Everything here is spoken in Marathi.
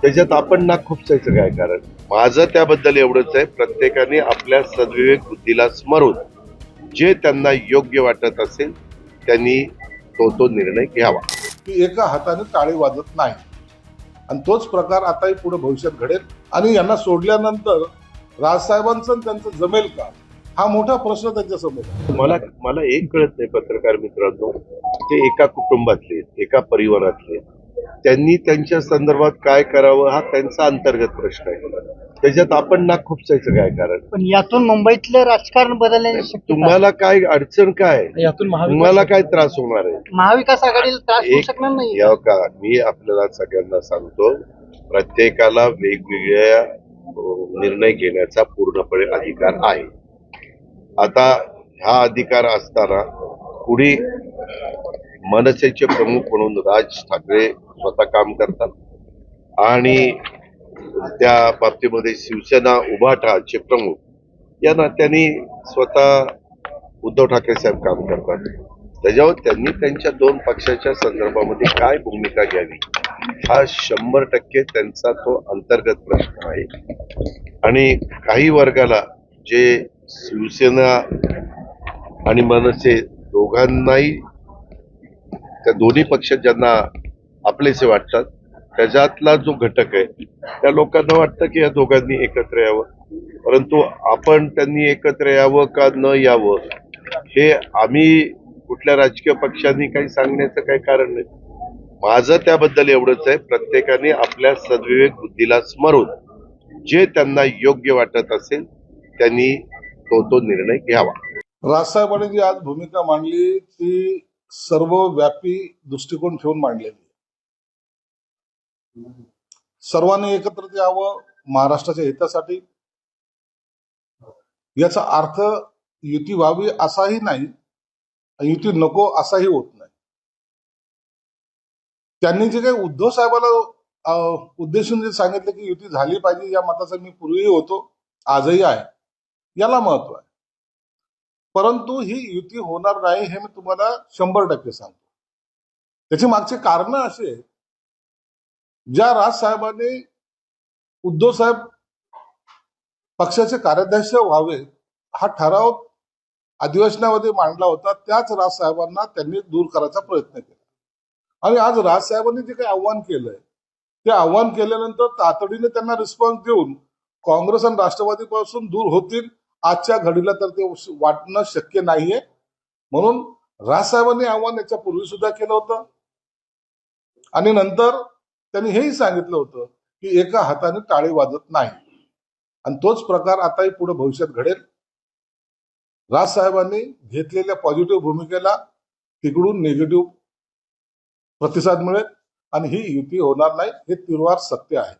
त्याच्यात आपण नाक खुपसायचं काय कारण? माझं त्याबद्दल एवढंच आहे, प्रत्येकाने आपल्या सद्विवेक बुद्धीला स्मरून जे त्यांना योग्य वाटत असेल त्यांनी तो निर्णय घ्यावा. की एका हाताने टाळी वाजत नाही आणि तोच प्रकार आताही पुढे भविष्यात घडेल. आणि यांना सोडल्यानंतर राजसाहेबांचं आणि त्यांचं जमेल का, हा मोठा प्रश्न त्यांच्यासमोर आहे. मला एक कळत नाही पत्रकार मित्रांनो, ते एका कुटुंबातले, एका परिवारातले, त्यांनी त्यांच्या संदर्भात काय करावं हा त्यांचा अंतर्गत प्रश्न आहे. त्याच्यात आपण नाक खुपसायचं काय कारण? पण यातून मुंबईतलं राजकारण बदलण्याची शक्यता तुम्हाला काय अडचण काय? यातून तुम्हाला काय त्रास होणार आहे? महाविकास आघाडीला त्रास होऊ एक शकणार नाही. या का मी आपल्याला सगळ्यांना सांगतो, प्रत्येकाला वेगवेगळ्या निर्णय घेण्याचा पूर्णपणे अधिकार आहे. आता हा अधिकार असताना पुढे मनसेचे प्रमुख म्हणून राज ठाकरे स्वतः काम करतात आणि त्या बाबतीमध्ये शिवसेना उभाटाचे प्रमुख या नात्याने स्वतः उद्धव ठाकरे साहेब काम करतात. त्याच्यावर त्यांनी त्यांच्या दोन पक्षाच्या संदर्भामध्ये काय भूमिका घ्यावी हा 100% त्यांचा तो अंतर्गत प्रश्न आहे. आणि काही वर्गाला जे शिवसेना आणि मनसे दोघांनाही त्या दोन्ही पक्ष ज्यांना आपलेसे वाटतात त्याच्यातला जो घटक आहे त्या लोकांना वाटतं की या दोघांनी एकत्र यावं, परंतु आपण त्यांनी एकत्र यावं का न यावं हे आम्ही कुठल्या राजकीय पक्षांनी काही सांगण्याचं काही कारण नाही. माझं त्याबद्दल एवढंच आहे, प्रत्येकाने आपल्या सद्विवेक बुद्धीला स्मरून जे त्यांना योग्य वाटत असेल त्यांनी तो निर्णय घ्यावा. राजसाहेबांनी जी आज भूमिका मांडली ती सर्वव्यापी दृष्टिकोन ठेवून मांडलेली. सर्वांनी एकत्र यावं महाराष्ट्राच्या हितासाठी. याचा अर्थ युती व्हावी असाही नाही, युती नको असाही होत नाही. त्यांनी जे काही उद्धव साहेबांना उद्देशून जे सांगितलं की युती झाली पाहिजे, या मताचा मी पूर्वीही होतो, आजही आहे. याला महत्व आहे. परंतु ही युती होणार नाही हे मी तुम्हाला 100% सांगतो. त्याची मागचे कारण असे आहेत, ज्या राजसाहेबांनी उद्धव साहेब पक्षाचे कार्याध्यक्ष व्हावे हा ठराव अधिवेशनामध्ये मांडला होता, त्याच राजसाहेबांना त्यांनी दूर करायचा प्रयत्न केला. आणि आज राजसाहेबांनी जे काही आव्हान केलंय ते आव्हान केल्यानंतर तातडीने त्यांना रिस्पॉन्स देऊन काँग्रेस आणि राष्ट्रवादीपासून दूर होतील आजच्या घडीला तर ते वाटणं शक्य नाहीये. म्हणून राजसाहेबांनी आव्हान याच्या पूर्वी सुद्धा केलं होतं आणि नंतर त्यांनी हेही सांगितलं होतं की एका हाताने टाळी वाजत नाही आणि तोच प्रकार आताही पुढे भविष्यात घडेल. राजसाहेबांनी घेतलेल्या पॉझिटिव्ह भूमिकेला तिकडून निगेटिव्ह प्रतिसाद मिळेल आणि ही युती होणार नाही हे निर्वार सत्य आहे.